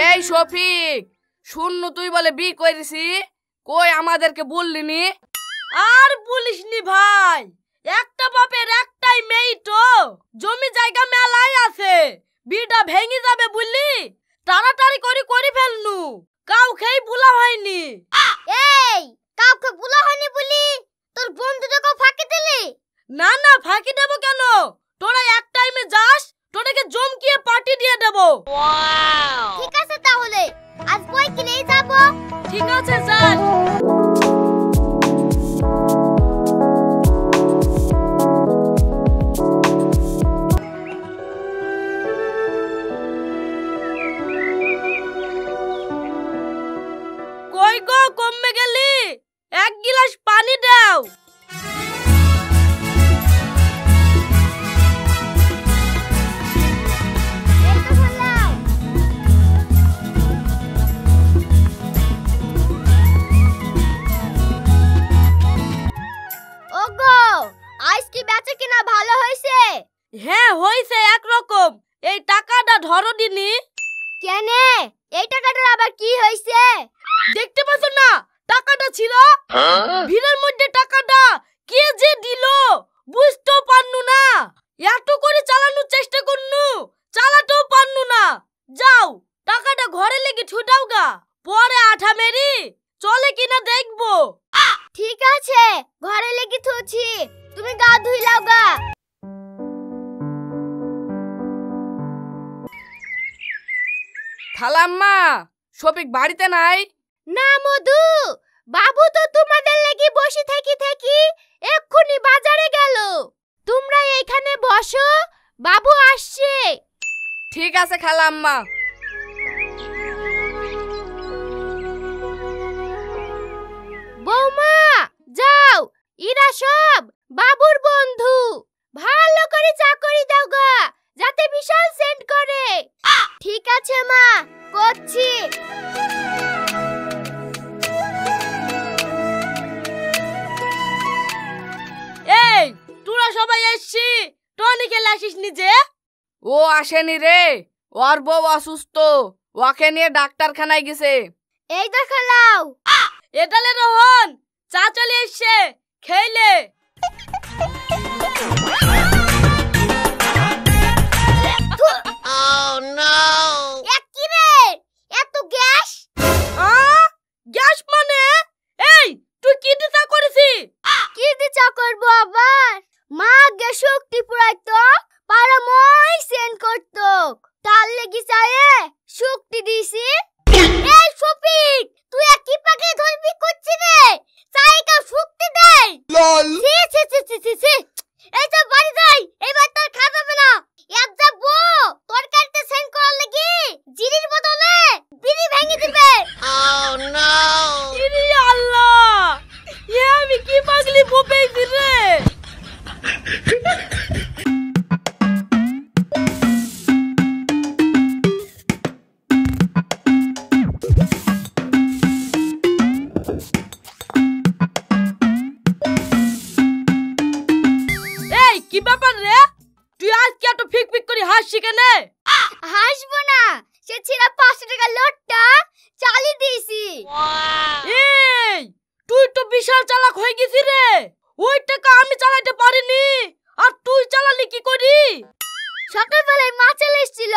এই শফিক, শূন্য তুই বলে বি করেছি, কই আমাদেরকে বললিনি? আর বলিসনি ভাই, একটা বাপের একটাই মেয়ে তো, জমি জায়গা মেলাই আছে, বিটা ভেঙে যাবে বললি তাড়াতাড়ি করে ফেলনু, কাউকেই ভুলা হয়নি। এই কাউকে ভুলা হয়নি বলি তোর বন্ধুটাকে ফাঁকি দিলি? না না, ফাঁকি দেব কেন, তোরা এক টাইমে যাস, তোদেরকে জমকিয়ে পার্টি দিয়ে দেব। ঠিক আছে তাহলে আজ বই কিনেই যাব। ঠিক আছে চল। কই গো কমে গেলি, এক গিলাস পানি দাও। ওগো আজ কি বেচে কিনা ভালো হইছে? হ্যাঁ হইছে একরকম, এই টাকাটা ধরো দিনি। কেনে এই টাকাটার আবার কি হইছে? দেখতে পাচ্ছ না টাকাটা ছিল, ভিড়ের মধ্যে টাকাটা কে যে দিল বুঝতেও পারনু না, এত করে চালানোর চেষ্টা করনু, চালাতেও পারনু না। যাও টাকাটা ঘরে লেগে ছুটাও গা, পরে আঠা মেরি চলে কিনা দেখবো। ঠিক আছে ঘরে লেগে থুছি, তুমি গা ধুই লাও গা। খালাম্মা, শফিক বাড়িতে নাই? না মধু, বাবু তো তোমাদের লাগি বসে থাকি এক্ষুনি বাজারে গেল, তোমরা এইখানে বসো, বাবু আসছে। ঠিক আছে খালাম্মা। বৌমা যাও, ইরা সব বাবুর বন্ধু, ভালো করে চাকরি দাও গা, যাতে বিশাল সেন্ড করে। ঠিক আছে মা, করছি। এই তোরা সবাই এসছি, টনিকে লাসিস নিজে? ও আসেনি রে, ওর বউ অসুস্থ, ওকে নিয়ে ডাক্তারখানায় গেছে। এই দেখো লাও। এটালে রোহন, চা চলে এসছে, খেইলে। কি রে এত গ্যাস? গ্যাস মানে? এই তুই কি দিতা করেছি? কি দিছা করব আবার? মা গে শক্তি পুরাইতো, পারাময় সেন্ড করতো, তার লাগি চায়ে শক্তি দিছি। এই শফিক, তুই কি পাকে ধরবি করছিস রে? চায়ে কা শক্তি দেয়? লল ছি এই তো বাড়ি যাই, এবার তোর খাওয়া যাবে না। এক যাবো তরকারিতে সেন্ড করার লাগি জিরির বদলে বিড়ি ভেঙে দিবে। Oh no! ইরে আল্লাহ, এ আমি কি পাগলি বপেইছি রে। এই কি ব্যাপার রে, তুই আজকে এত ফিক করে হাসছি কেনে? হাসবো না, সে ছিড়া 500 টাকা লোটটা চালি দিয়েছি। এই তুই তো বিশাল চালাক হয়ে গেছিস রে, ওই টাকা আমি চালাতে পারিনি, আর তুই চালালি কি করি? সকালবেলায় মা চলে এসেছিল,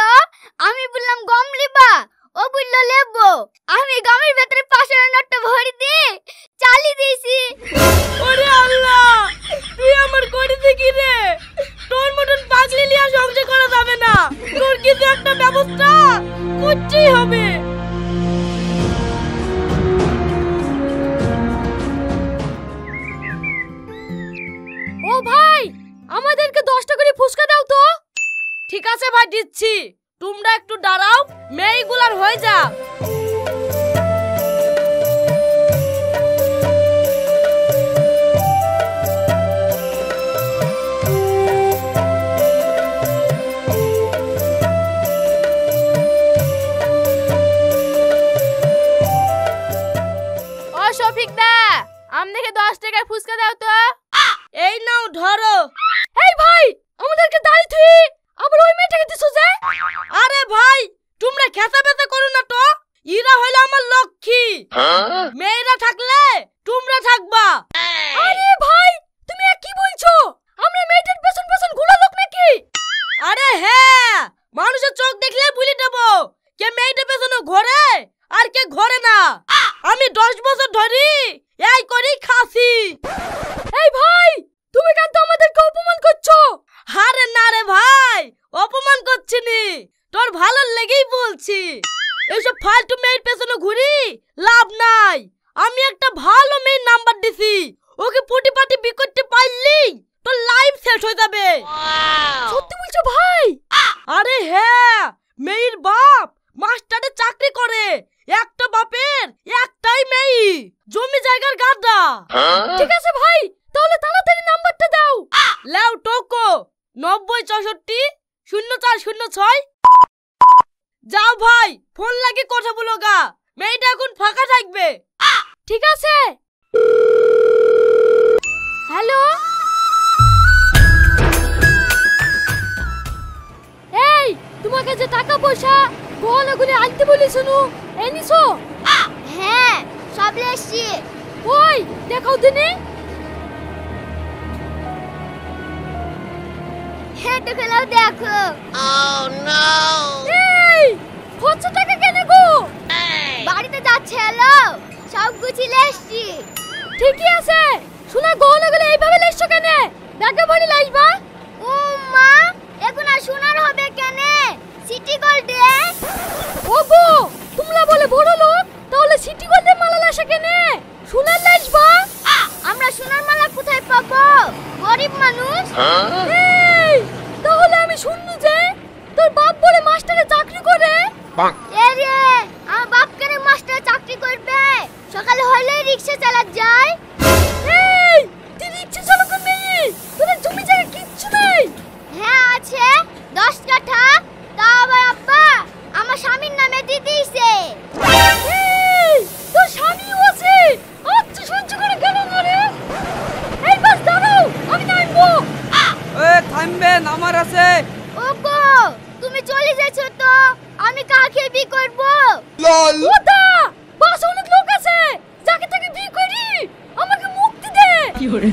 আমি বললাম গম লিবা, ও বলল লেবো, আমি গমের ভেতরে 500 টাকা নোটটা ভরে দিয়ে চালি দিয়েছি। ওরে আল্লাহ, তুই আমার করেছিস কি রে? তোর মতন পাগলি লিয়া সংসার করা যাবে না, তোর কিছু একটা ব্যবস্থা করতেই হবে। ও ভাই, আমাদেরকে 10 টাকা করে ফুসকা দাও তো। ঠিক আছে ভাই, দিচ্ছি, তোমরা একটু দাঁড়াও, মেয়েগুলার হয়ে যা। শফিক দা, আমাদেরকে 10 টাকার ফুসকা দাও তো। এই নাও ধরো। এই ভাই, আমাদেরকে দাঁড়ি থুই মেয়েরা থাকলে তোমরা থাকবা। আরে ভাই তুমি কি বলছো? আমরা মেয়েদের পেছন পেছন ঘোরা লোক নাকি? আরে হ্যাঁ, মানুষের চোখ দেখলে বলে দেবো কে মেয়েদের পেছনে ঘোরে আর কে ঘোরে না। আমি 10 বছর ধরে এই করেই খাসি। এই ভাই তুমি কেন আমাদেরকে অপমান করছো? আরে না রে ভাই, অপমান করছি নি, তোর ভালো লেগেই বলছি। এইসব ফালতু মেয়ের পেছনে ঘুরি লাভ নাই। আমি একটা ভালো মেয়ের নাম্বার দিছি, ওকে পটিপাটি বি করতে পারলি তোর লাইফ শেষ হয়ে যাবে। সত্যি বলছো ভাই? আরে হ্যাঁ, মেয়ের বাপ মাস্টারে চাকরি করে, একটা বাপের একটাই মেয়ে, জমি জায়গার গাদা। ঠিক আছে ভাই, তাহলে তাড়াতাড়ি নাম্বারটা দাও। লাও টোকো 90640406। যাও ভাই, ফোন লাগিয়ে কথা বলো গা, মেয়েটা এখন ফাঁকা থাকবে। ঠিক আছে। হ্যালো, এই তোমাকে যে টাকা পয়সা গহনাগুলি আনতে বলেছিনু এনেছো? হ্যাঁ, সব লেছি। ওই দেখাও দিনে। হেঁটে খেলাও দেখো। এই কত টাকা কেন গো? বাড়িতে যাচ্ছে এলো, সব গুছিয়ে লেছি। ঠিকই আছে, শোনা গহনাগুলো এইভাবে লেছো কেন? ব্যাগে ভরে লাইবা। ও মা, এখন আর সোনার হবে কেন? সিটি গোল্ড দে। ওগো তোমরা বলে বড় লোক, তাহলে সিটি গোল্ডের মালা লাসে কেন? সোনার লাইবা। আমরা সোনার মালা কোথায় পাবো? গরিব মানুষ। এই তাহলে আমি শুনলু যে তোর বাপ বলে মাস্টারে চাকরি করে। এরে আমার বাপ কেন মাস্টারে চাকরি করবে? সকালে হলেই রিকশা চালা যায়। এই তুই রিকশা চালক নেই, তোর জমি জায়গা কিচ্ছু নেই। হ্যাঁ আছে, 10 কাঠা। তা আবার আব্বা আমার স্বামীর নামে দিয়ে দিয়েছে। এই তোর স্বামীও আছে? আচ্ছা সহ্য করে কেন করে? এই বাস দাঁড়াও, আমি নামবো। থামবেন, আমার আছে। ওগো তুমি চলে যাচ্ছো তো, আমি কাকে বি করব? ওদা বাস অনেক লোক আছে, যাকে তাকে বিয়ে করি, আমাকে মুক্তি দে। কি করে?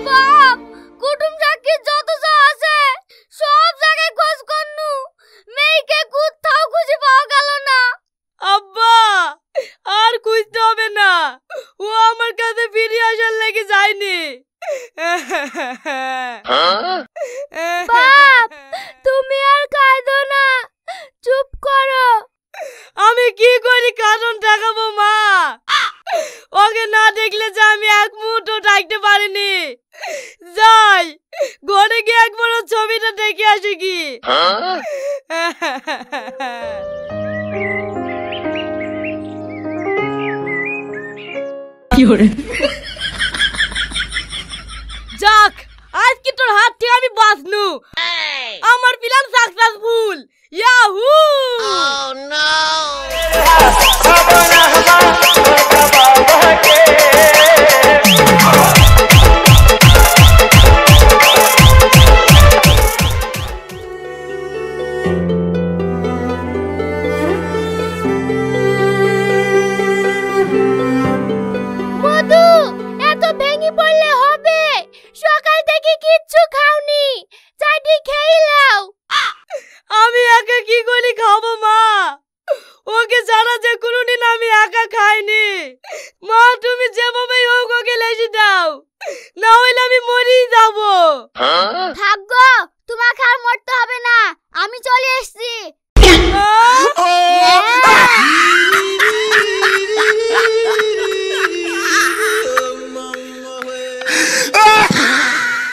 বাপ, কুটুম সাক্ষী যত যা আছে সব জায়গায় খোঁজ করনু, মেয়েকে কোথাও খুঁজে পাওয়া গেল না। আব্বা আর খুঁজতে হবে না, ও আমার কাছে ফিরে আসার লেগে যায়নি। বাপ, তুমি আর কাঁদো না, চুপ করো। আমি কি করি কারণ দেখাবো মা? ওকে না দেখলে যে আমি এক মুহূর্ত থাকতে পারিনি। যাই ঘরে গিয়ে একবার ওর ছবিটা দেখে আসি কি। যাক, আজকে তোর হাত থেকে আমি বাঁচনু। আমার প্ল্যান সাকসেসফুল। ইয়াহু!